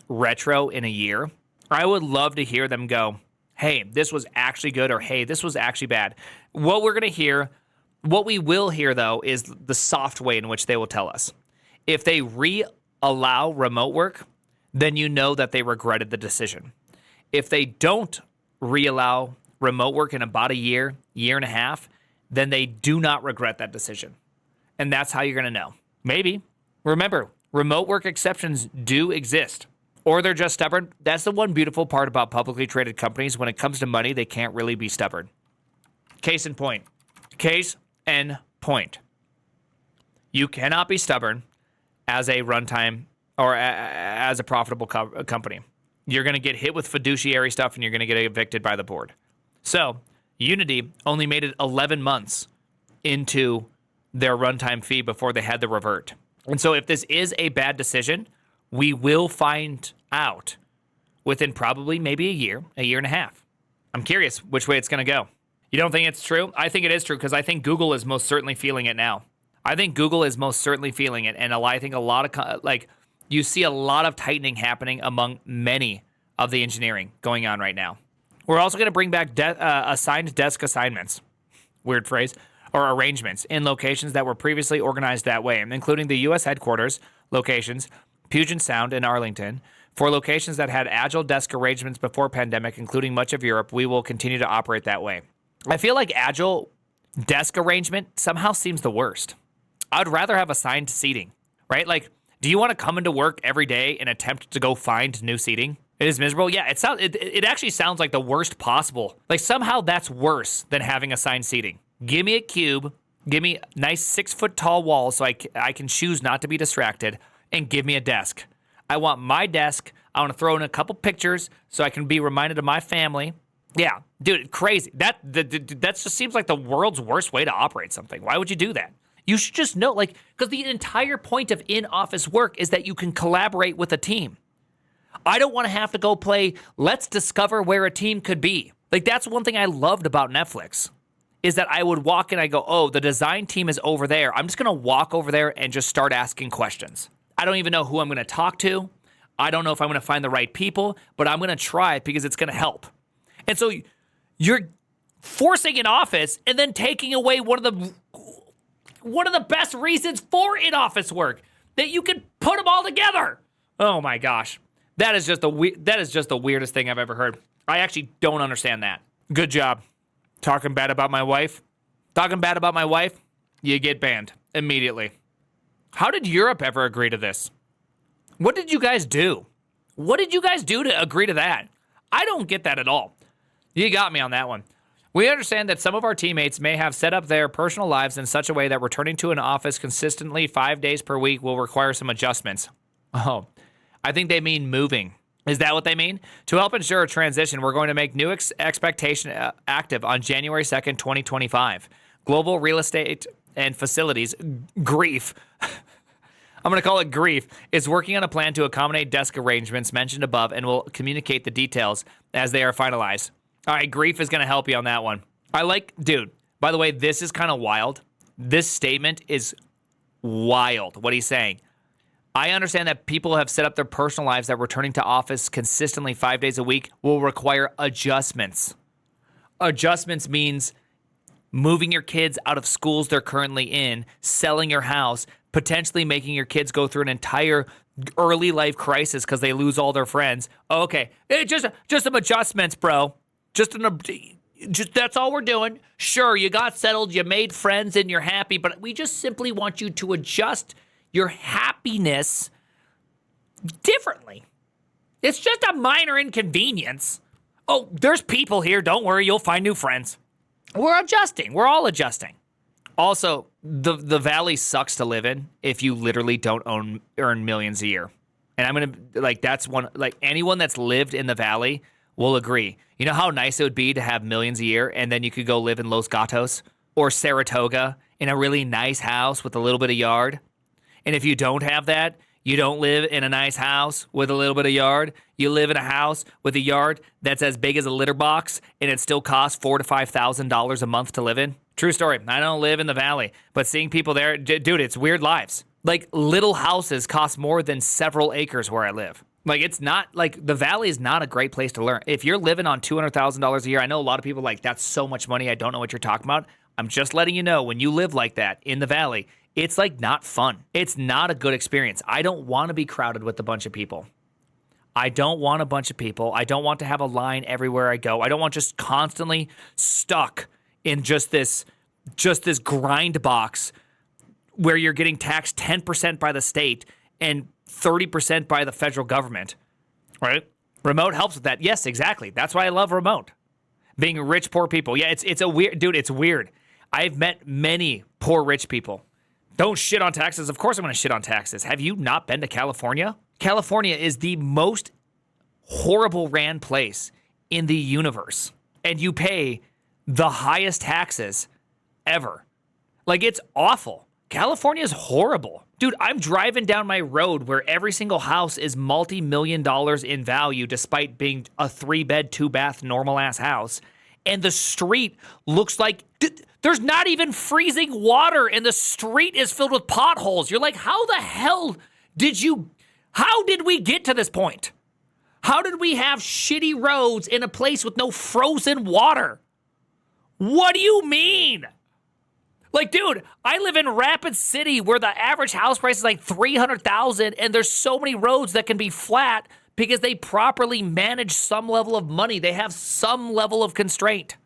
retro in a year. I would love to hear them go, hey, this was actually good, or hey, this was actually bad. What we will hear though is the soft way in which they will tell us. If they allow remote work, then you know that they regretted the decision. If they don't allow remote work in about a year and a half, then they do not regret that decision. And that's how you're going to know. Maybe. Remember, remote work exceptions do exist. Or they're just stubborn. That's the one beautiful part about publicly traded companies. When it comes to money, they can't really be stubborn. Case in point. Case in point. You cannot be stubborn as a runtime or as a profitable company. You're going to get hit with fiduciary stuff and you're going to get evicted by the board. So Unity only made it 11 months into their runtime fee before they had to revert. And so if this is a bad decision, we will find out within probably maybe a year and a half. I'm curious which way it's going to go. You don't think it's true? I think it is true because I think Google is most certainly feeling it now. I think Google is most certainly feeling it. And I think a lot of, you see a lot of tightening happening among many of the engineering going on right now. We're also going to bring back assigned desk assignments, weird phrase, or arrangements in locations that were previously organized that way, including the U.S. headquarters locations, Puget Sound and Arlington. For locations that had agile desk arrangements before pandemic, including much of Europe, we will continue to operate that way. I feel like agile desk arrangement somehow seems the worst. I'd rather have assigned seating, right? Like, do you want to come into work every day and attempt to go find new seating? It is miserable. Yeah, it actually sounds like the worst possible. Like somehow that's worse than having assigned seating. Give me a cube, give me nice 6-foot tall walls so I can choose not to be distracted, and give me a desk. I want my desk. I want to throw in a couple pictures so I can be reminded of my family. Yeah, dude, crazy. That just seems like the world's worst way to operate something. Why would you do that? You should just know, because the entire point of in-office work is that you can collaborate with a team. I don't want to have to go play Let's Discover Where a Team Could Be. That's one thing I loved about Netflix, is that I would walk in, I go, oh, the design team is over there. I'm just going to walk over there and just start asking questions. I don't even know who I'm going to talk to. I don't know if I'm going to find the right people, but I'm going to try it because it's going to help. And so you're forcing an office and then taking away one of the best reasons for in-office work, that you can put them all together. Oh my gosh. That is just the weirdest thing I've ever heard. I actually don't understand that. Good job. Talking bad about my wife, you get banned immediately. How did Europe ever agree to this? What did you guys do? What did you guys do to agree to that? I don't get that at all. You got me on that one. We understand that some of our teammates may have set up their personal lives in such a way that returning to an office consistently 5 days per week will require some adjustments. Oh, I think they mean moving. Is that what they mean? To help ensure a transition, we're going to make new expectation active on January 2nd, 2025. Global Real Estate and Facilities, GRIEF, I'm going to call it GRIEF, is working on a plan to accommodate desk arrangements mentioned above and will communicate the details as they are finalized. All right, GRIEF is going to help you on that one. Dude, by the way, this is kind of wild. This statement is wild, what he's saying. I understand that people have set up their personal lives that returning to office consistently 5 days a week will require adjustments. Adjustments means moving your kids out of schools they're currently in, selling your house, potentially making your kids go through an entire early life crisis because they lose all their friends. Okay, just some adjustments, bro. Just that's all we're doing. Sure, you got settled, you made friends, and you're happy, but we just simply want you to adjust your happiness differently. It's just a minor inconvenience. Oh, there's people here. Don't worry, you'll find new friends. We're adjusting. We're all adjusting. Also, the valley sucks to live in if you literally don't earn millions a year. And I'm going to, like, that's one, like, anyone that's lived in the valley will agree. You know how nice it would be to have millions a year and then you could go live in Los Gatos or Saratoga in a really nice house with a little bit of yard? And if you don't have that, you don't live in a nice house with a little bit of yard. You live in a house with a yard that's as big as a litter box, and it still costs $4,000 to $5,000 a month to live in. True story. I don't live in the valley, but seeing people there, dude, it's weird lives. Like, little houses cost more than several acres where I live. Like, it's not, like, the valley is not a great place to learn. If you're living on $200,000 a year, I know a lot of people like, that's so much money, I don't know what you're talking about. I'm just letting you know, when you live like that in the valley, it's, like, not fun. It's not a good experience. I don't want to be crowded with a bunch of people. I don't want a bunch of people. I don't want to have a line everywhere I go. I don't want just constantly stuck in just this grind box where you're getting taxed 10% by the state and 30% by the federal government, right? Remote helps with that. Yes, exactly. That's why I love remote. Being rich, poor people. Yeah, it's a weird, dude, it's weird. I've met many poor, rich people. Don't shit on taxes. Of course I'm going to shit on taxes. Have you not been to California? California is the most horrible ran place in the universe. And you pay the highest taxes ever. Like, it's awful. California is horrible. Dude, I'm driving down my road where every single house is multi-million dollars in value despite being a 3-bed, 2-bath, normal-ass house. And the street looks like... there's not even freezing water, and the street is filled with potholes. You're like, how the hell how did we get to this point? How did we have shitty roads in a place with no frozen water? What do you mean? Like, dude, I live in Rapid City where the average house price is like $300,000, and there's so many roads that can be flat because they properly manage some level of money. They have some level of constraint.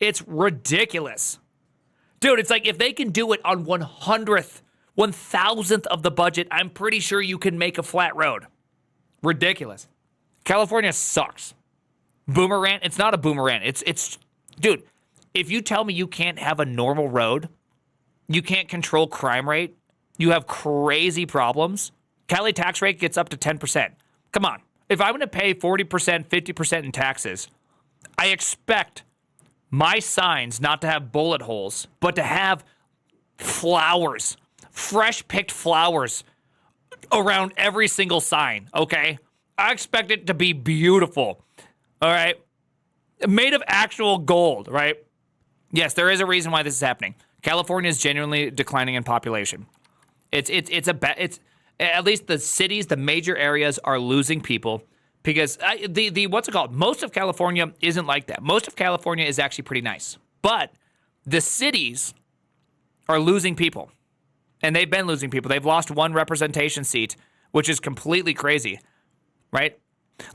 It's ridiculous. Dude, it's like if they can do it on 1,000th of the budget, I'm pretty sure you can make a flat road. Ridiculous. California sucks. Boomerang, it's not a boomerang. It's dude, if you tell me you can't have a normal road, you can't control crime rate, you have crazy problems, Cali tax rate gets up to 10%. Come on. If I'm going to pay 40%, 50% in taxes, I expect my signs not to have bullet holes, but to have flowers, fresh picked flowers around every single sign, okay? I expect it to be beautiful, all right? Made of actual gold, right? Yes, there is a reason why this is happening. California is genuinely declining in population. It's at least the cities, the major areas are losing people. Because what's it called? Most of California isn't like that. Most of California is actually pretty nice. But the cities are losing people. And they've been losing people. They've lost one representation seat, which is completely crazy, right?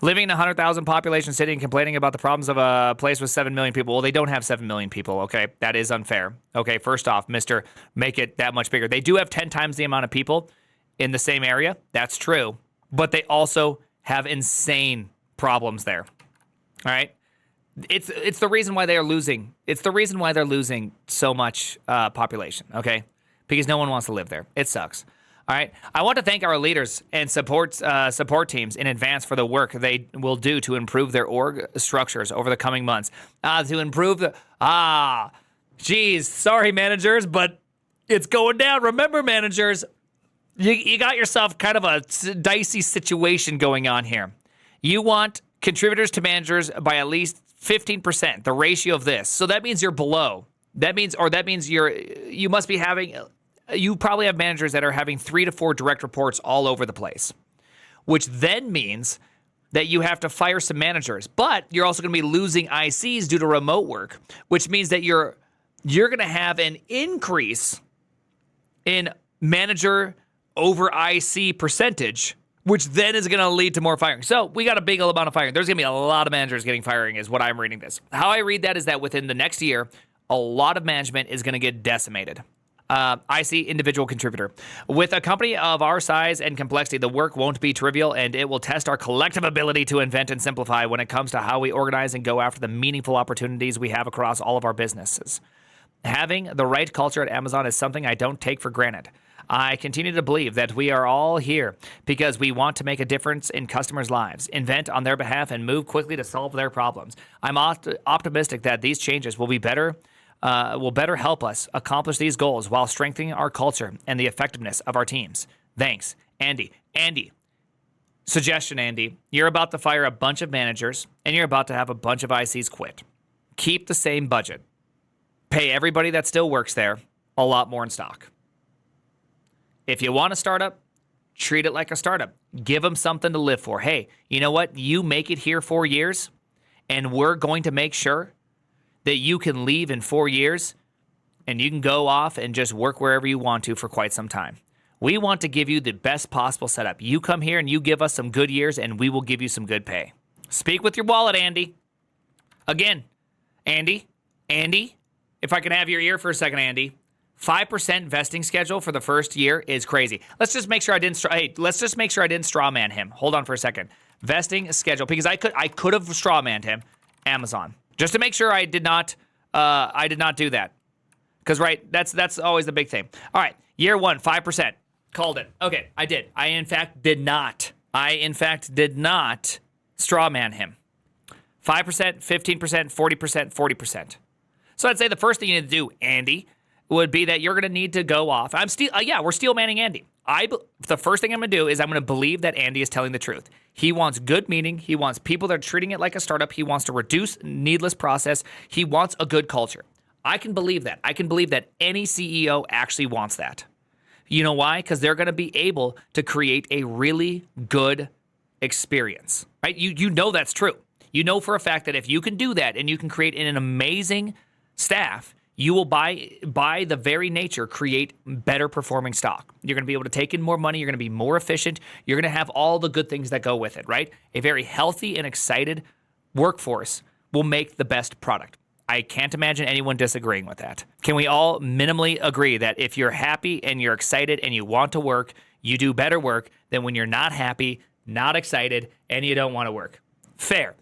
Living in a 100,000 population city and complaining about the problems of a place with 7 million people. Well, they don't have 7 million people, okay? That is unfair. Okay, first off, mister, make it that much bigger. They do have 10 times the amount of people in the same area. That's true. But they also have insane problems there. All right? It's the reason why they are losing. It's the reason why they're losing so much population, okay? Because no one wants to live there. It sucks. All right? I want to thank our leaders and support teams in advance for the work they will do to improve their org structures over the coming months. To improve sorry, managers, but it's going down. Remember, managers, you got yourself kind of a dicey situation going on here. You want contributors to managers by at least 15%, the ratio of this. So that means you're below. That means you must be having, you probably have managers that are having 3 to 4 direct reports all over the place, which then means that you have to fire some managers. But you're also going to be losing ICs due to remote work, which means that you're going to have an increase in manager over IC percentage, which then is going to lead to more firing. So we got a big amount of firing. There's going to be a lot of managers getting firing is what I'm reading this. How I read that is that within the next year, a lot of management is going to get decimated. IC, individual contributor. With a company of our size and complexity, the work won't be trivial, and it will test our collective ability to invent and simplify when it comes to how we organize and go after the meaningful opportunities we have across all of our businesses. Having the right culture at Amazon is something I don't take for granted. I continue to believe that we are all here because we want to make a difference in customers' lives, invent on their behalf, and move quickly to solve their problems. I'm optimistic that these changes will better help us accomplish these goals while strengthening our culture and the effectiveness of our teams. Thanks, Andy. Andy, suggestion, Andy. You're about to fire a bunch of managers, and you're about to have a bunch of ICs quit. Keep the same budget. Pay everybody that still works there a lot more in stock. If you want a startup, treat it like a startup. Give them something to live for. Hey, you know what? You make it here 4 years, and we're going to make sure that you can leave in 4 years, and you can go off and just work wherever you want to for quite some time. We want to give you the best possible setup. You come here and you give us some good years, and we will give you some good pay. Speak with your wallet, Andy. Again, Andy, if I can have your ear for a second, Andy. 5% vesting schedule for the first year is crazy. Let's just make sure I didn't straw man him. Hold on for a second. Vesting schedule, because I could have straw manned him. Amazon, just to make sure I did not do that. Because that's always the big thing. All right, year 1, 5%. Called it. Okay, I did. I in fact did not straw man him. 5%, 15%, 40%, 40%. So I'd say the first thing you need to do, Andy, would be that you're going to need to go off. We're steel manning Andy. The first thing I'm going to do is I'm going to believe that Andy is telling the truth. He wants good meeting. He wants people that are treating it like a startup. He wants to reduce needless process. He wants a good culture. I can believe that. I can believe that any CEO actually wants that. You know why? Because they're going to be able to create a really good experience, right? You know that's true. You know for a fact that if you can do that and you can create an amazing staff, you will, by the very nature, create better performing stock. You're going to be able to take in more money. You're going to be more efficient. You're going to have all the good things that go with it, right? A very healthy and excited workforce will make the best product. I can't imagine anyone disagreeing with that. Can we all minimally agree that if you're happy and you're excited and you want to work, you do better work than when you're not happy, not excited, and you don't want to work? Fair.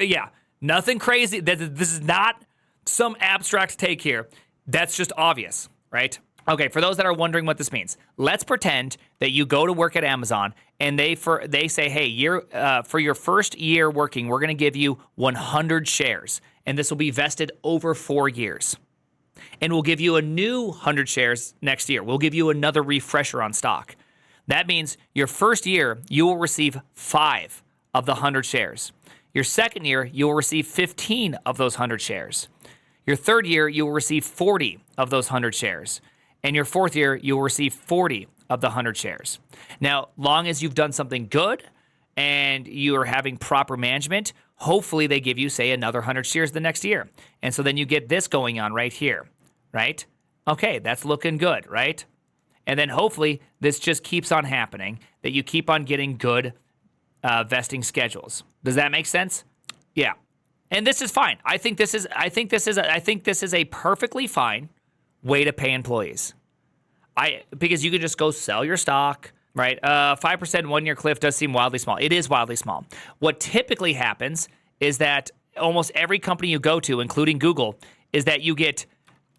Yeah, nothing crazy. This is not some abstract take here. That's just obvious, right? Okay, for those that are wondering what this means, let's pretend that you go to work at Amazon and they say, hey, for your first year working, we're going to give you 100 shares, and this will be vested over 4 years. And we'll give you a new 100 shares next year. We'll give you another refresher on stock. That means your first year, you will receive 5 of the 100 shares. Your second year, you will receive 15 of those 100 shares. Your third year, you will receive 40 of those 100 shares. And your fourth year, you will receive 40 of the 100 shares. Now, long as you've done something good and you are having proper management, hopefully they give you, say, another 100 shares the next year. And so then you get this going on right here, right? Okay, that's looking good, right? And then hopefully this just keeps on happening, that you keep on getting good vesting schedules. Does that make sense? Yeah. And this is fine. I think this is a perfectly fine way to pay employees. Because you could just go sell your stock, right? 5% 1 year cliff does seem wildly small. It is wildly small. What typically happens is that almost every company you go to, including Google, is that you get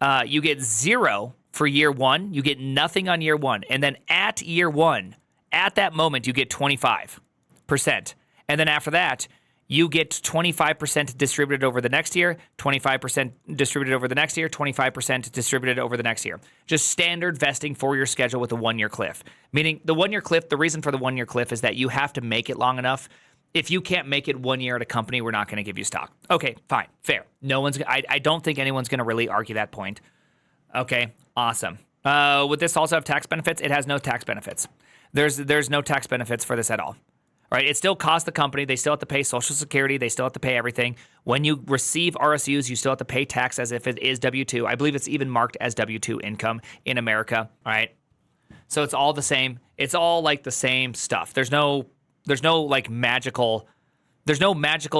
0 for year 1. You get nothing on year 1, and then at year 1, at that moment, you get 25%, and then after that, you get 25% distributed over the next year, 25% distributed over the next year, 25% distributed over the next year. Just standard vesting for your schedule with a 1 year cliff. Meaning the 1 year cliff, the reason for the 1 year cliff is that you have to make it long enough. If you can't make it 1 year at a company, we're not going to give you stock. Okay, fine, fair. I don't think anyone's going to really argue that point. Okay, awesome. Would this also have tax benefits? It has no tax benefits. There's no tax benefits for this at all. Right? It still costs the company. They still have to pay Social Security. They still have to pay everything. When you receive RSUs, you still have to pay tax as if it is W-2. I believe it's even marked as W-2 income in America. All right. So it's all the same. It's all like the same stuff. There's no magical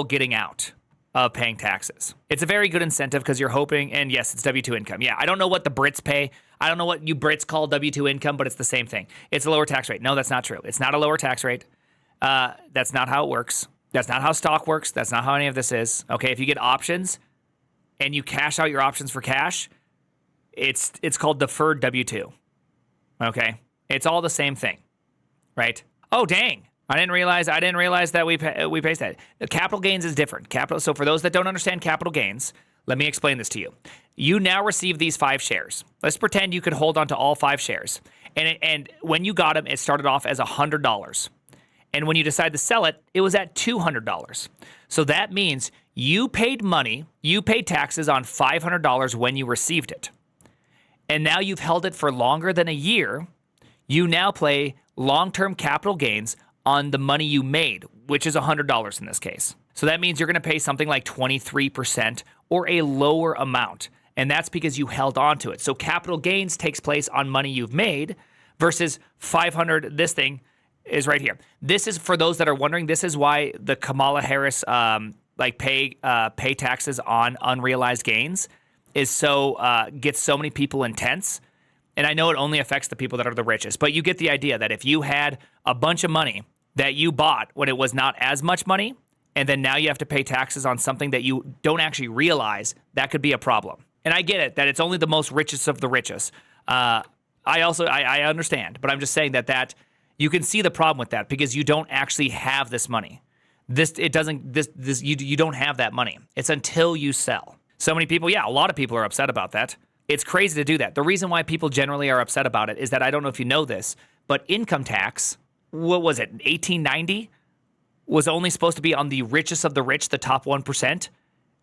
getting out. of paying taxes. It's a very good incentive because you're hoping, and yes, it's W-2 income. Yeah, I don't know what the Brits pay. I don't know what you Brits call W-2 income, but it's the same thing. It's a lower tax rate. No, that's not true. It's not a lower tax rate. That's not how it works. That's not how stock works. That's not how any of this is. Okay, if you get options and you cash out your options for cash, it's called deferred W-2. Okay, it's all the same thing, right? Oh, dang. I didn't realize that we pay that. The capital gains is different. So for those that don't understand capital gains, let me explain this to you. You now receive these 5 shares. Let's pretend you could hold on to all 5 shares. And when you got them, it started off as $100. And when you decide to sell it, it was at $200. So that means you paid taxes on $500 when you received it. And now you've held it for longer than a year. You now pay long-term capital gains on the money you made, which is $100 in this case. So that means you're going to pay something like 23% or a lower amount. And that's because you held on to it. So capital gains takes place on money you've made versus 500. This thing is right here. This is, for those that are wondering, this is why the Kamala Harris pay taxes on unrealized gains is so gets so many people intense. And I know it only affects the people that are the richest, but you get the idea that if you had a bunch of money that you bought when it was not as much money, and then now you have to pay taxes on something that you don't actually realize, that could be a problem. And I get it, that it's only the most richest of the richest. I understand, but I'm just saying that you can see the problem with that because you don't actually have this money. You don't have that money. It's until you sell. So many people, a lot of people are upset about that. It's crazy to do that. The reason why people generally are upset about it is that, I don't know if you know this, but income tax, what was it, 1890, was only supposed to be on the richest of the rich, the top 1%,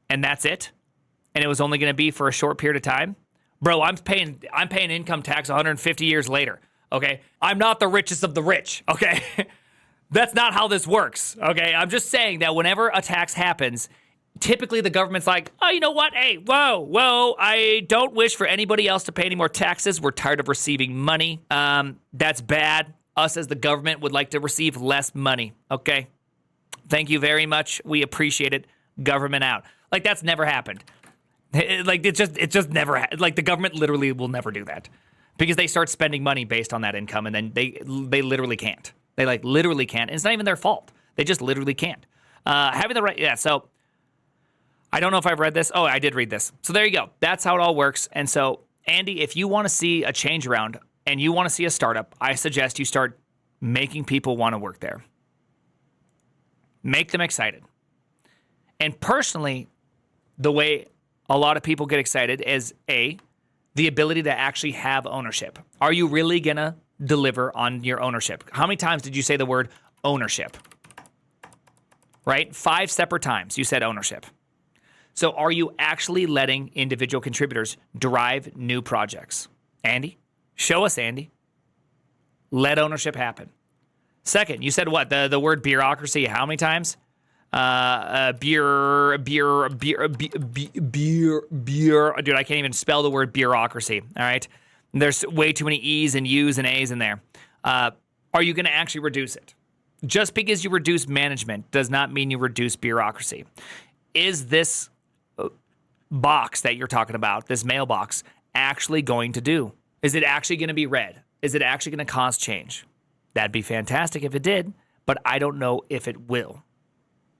and that's it. And it was only going to be for a short period of time. Bro, I'm paying income tax 150 years later. Okay, I'm not the richest of the rich. Okay, that's not how this works. Okay, I'm just saying that whenever a tax happens, typically the government's like, oh, you know what? Hey, whoa, I don't wish for anybody else to pay any more taxes. We're tired of receiving money. That's bad. Us as the government would like to receive less money. Okay, thank you very much. We appreciate it. Government out. Like, that's never happened. Like, it just never, like, the government literally will never do that because they start spending money based on that income, and then they literally can't. They literally can't. And it's not even their fault. They just literally can't. Having the right, so I don't know if I've read this. Oh, I did read this. So there you go. That's how it all works. And so, Andy, if you want to see a change around and you want to see a startup, I suggest you start making people want to work there. Make them excited. And personally, the way a lot of people get excited is the ability to actually have ownership. Are you really going to deliver on your ownership? How many times did you say the word ownership? Right? 5 separate times you said ownership. So are you actually letting individual contributors drive new projects? Andy? Show us, Andy. Let ownership happen. Second, you said what? The word bureaucracy how many times? Dude, I can't even spell the word bureaucracy, all right? There's way too many E's and U's and A's in there. Are you going to actually reduce it? Just because you reduce management does not mean you reduce bureaucracy. Is this box that you're talking about, this mailbox, actually going to do? Is it actually going to be read? Is it actually going to cause change? That'd be fantastic if it did, but I don't know if it will.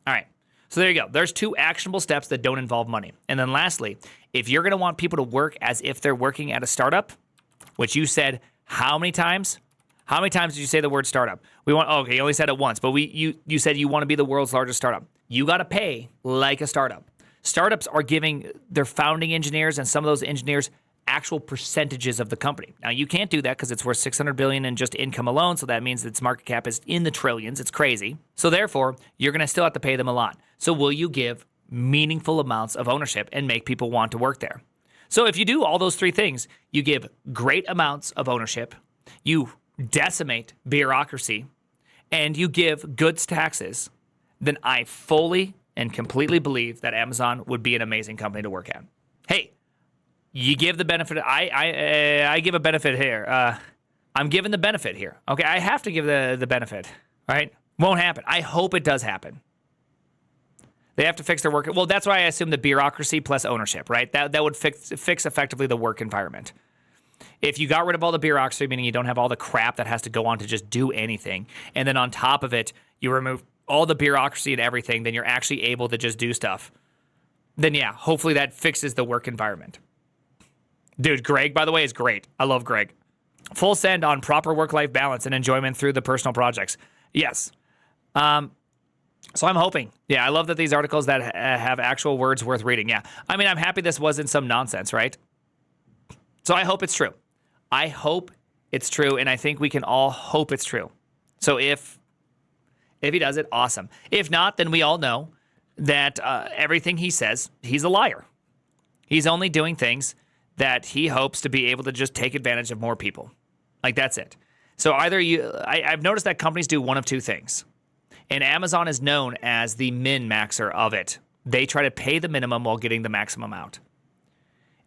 All right, so there you go. There's 2 actionable steps that don't involve money. And then lastly, if you're going to want people to work as if they're working at a startup, which you said how many times? How many times did you say the word startup? You only said it once, but you said you want to be the world's largest startup. You got to pay like a startup. Startups are giving their founding engineers and some of those engineers actual percentages of the company. Now, you can't do that because it's worth $600 billion in just income alone, so that means its market cap is in the trillions. It's crazy. So therefore, you're going to still have to pay them a lot. So will you give meaningful amounts of ownership and make people want to work there? So if you do all those 3 things, you give great amounts of ownership, you decimate bureaucracy, and you give goods taxes, then I fully and completely believe that Amazon would be an amazing company to work at. Hey, you give the benefit. I give a benefit here. I'm giving the benefit here. Okay, I have to give the benefit. All right, won't happen. I hope it does happen. They have to fix their work. Well, that's why I assume the bureaucracy plus ownership, right? That would fix effectively the work environment. If you got rid of all the bureaucracy, meaning you don't have all the crap that has to go on to just do anything, and then on top of it, you remove all the bureaucracy and everything, then you're actually able to just do stuff. Then yeah, hopefully that fixes the work environment. Dude, Greg, by the way, is great. I love Greg. Full send on proper work-life balance and enjoyment through the personal projects. Yes. So I'm hoping. Yeah, I love that these articles that have actual words worth reading. Yeah. I mean, I'm happy this wasn't some nonsense, right? So I hope it's true. I hope it's true, and I think we can all hope it's true. So if he does it, awesome. If not, then we all know that everything he says, he's a liar. He's only doing things that he hopes to be able to just take advantage of more people. Like, that's it. So either I've noticed that companies do one of two things. And Amazon is known as the min-maxer of it. They try to pay the minimum while getting the maximum out.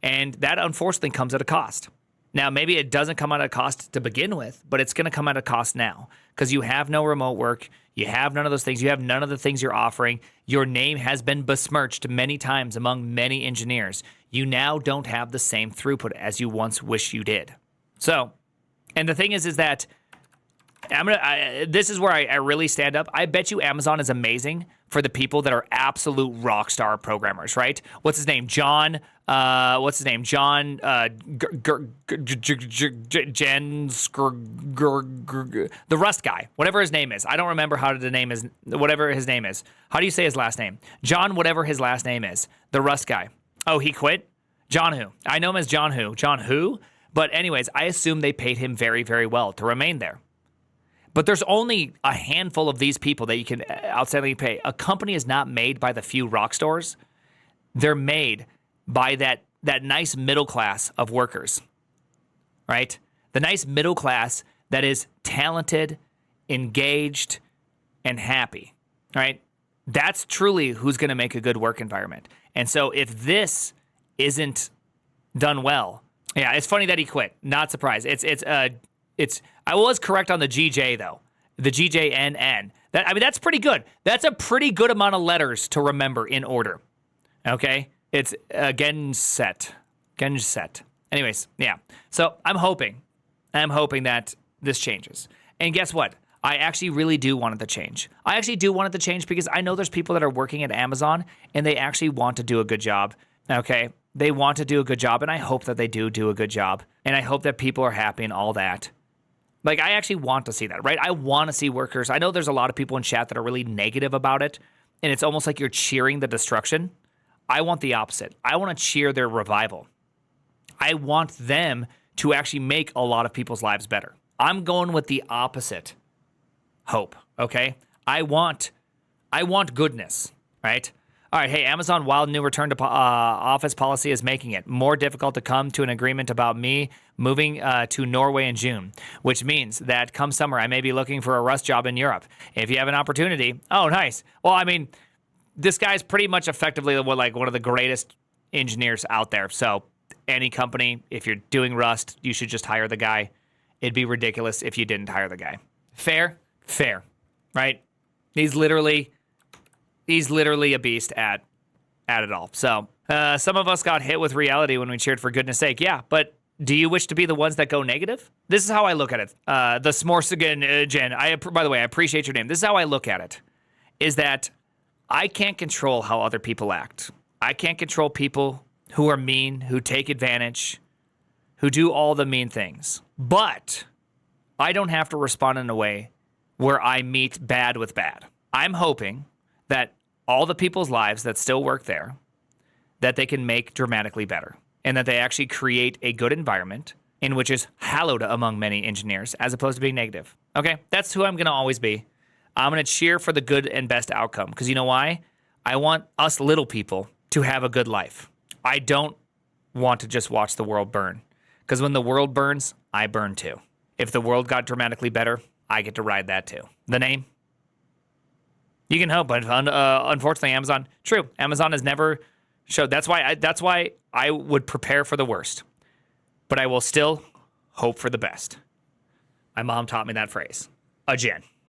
And that, unfortunately, comes at a cost. Now, maybe it doesn't come at a cost to begin with, but it's going to come at a cost now because you have no remote work. You have none of those things. You have none of the things you're offering. Your name has been besmirched many times among many engineers. You now don't have the same throughput as you once wish you did. So, and the thing is that this is where I really stand up. I bet you Amazon is amazing for the people that are absolute rock star programmers, right? What's his name? John, the Rust guy, whatever his name is. I don't remember whatever his name is. How do you say his last name? John, whatever his last name is. The Rust guy. Oh, he quit? John who? I know him as John who? John who? But anyways, I assume they paid him very, very well to remain there. But there's only a handful of these people that you can outstandingly pay. A company is not made by the few rock stars. They're made by that nice middle class of workers, right? The nice middle class that is talented, engaged, and happy, right? That's truly who's going to make a good work environment. And so if this isn't done well, yeah, it's funny that he quit. Not surprised. I was correct on the GJ though. The GJNN. That's pretty good. That's a pretty good amount of letters to remember in order. Okay? It's Genset. Anyways, yeah. So I'm hoping that this changes. And guess what? I actually really do want it to change. I actually do want it to change because I know there's people that are working at Amazon and they actually want to do a good job. Okay? They want to do a good job, and I hope that they do a good job. And I hope that people are happy and all that. Like, I actually want to see that, right? I want to see workers. I know there's a lot of people in chat that are really negative about it, and it's almost like you're cheering the destruction. I want the opposite. I want to cheer their revival. I want them to actually make a lot of people's lives better. I'm going with the opposite hope, okay? I want goodness, right? All right, hey, Amazon wild new return to office policy is making it more difficult to come to an agreement about me moving to Norway in June, which means that come summer, I may be looking for a Rust job in Europe. If you have an opportunity, oh, nice. Well, I mean, this guy's pretty much effectively one of the greatest engineers out there. So any company, if you're doing Rust, you should just hire the guy. It'd be ridiculous if you didn't hire the guy. Fair, right? He's literally a beast at it all. So some of us got hit with reality when we cheered for goodness sake. Yeah, but do you wish to be the ones that go negative? This is how I look at it. The Smorsigan Jen, by the way, I appreciate your name. This is how I look at it, is that I can't control how other people act. I can't control people who are mean, who take advantage, who do all the mean things. But I don't have to respond in a way where I meet bad with bad. I'm hoping that all the people's lives that still work there, that they can make dramatically better, and that they actually create a good environment in which is hallowed among many engineers as opposed to being negative. Okay, that's who I'm going to always be. I'm going to cheer for the good and best outcome because you know why? I want us little people to have a good life. I don't want to just watch the world burn because when the world burns, I burn too. If the world got dramatically better, I get to ride that too. The name? You can hope, but unfortunately, Amazon has never showed. That's why I would prepare for the worst, but I will still hope for the best. My mom taught me that phrase. Again.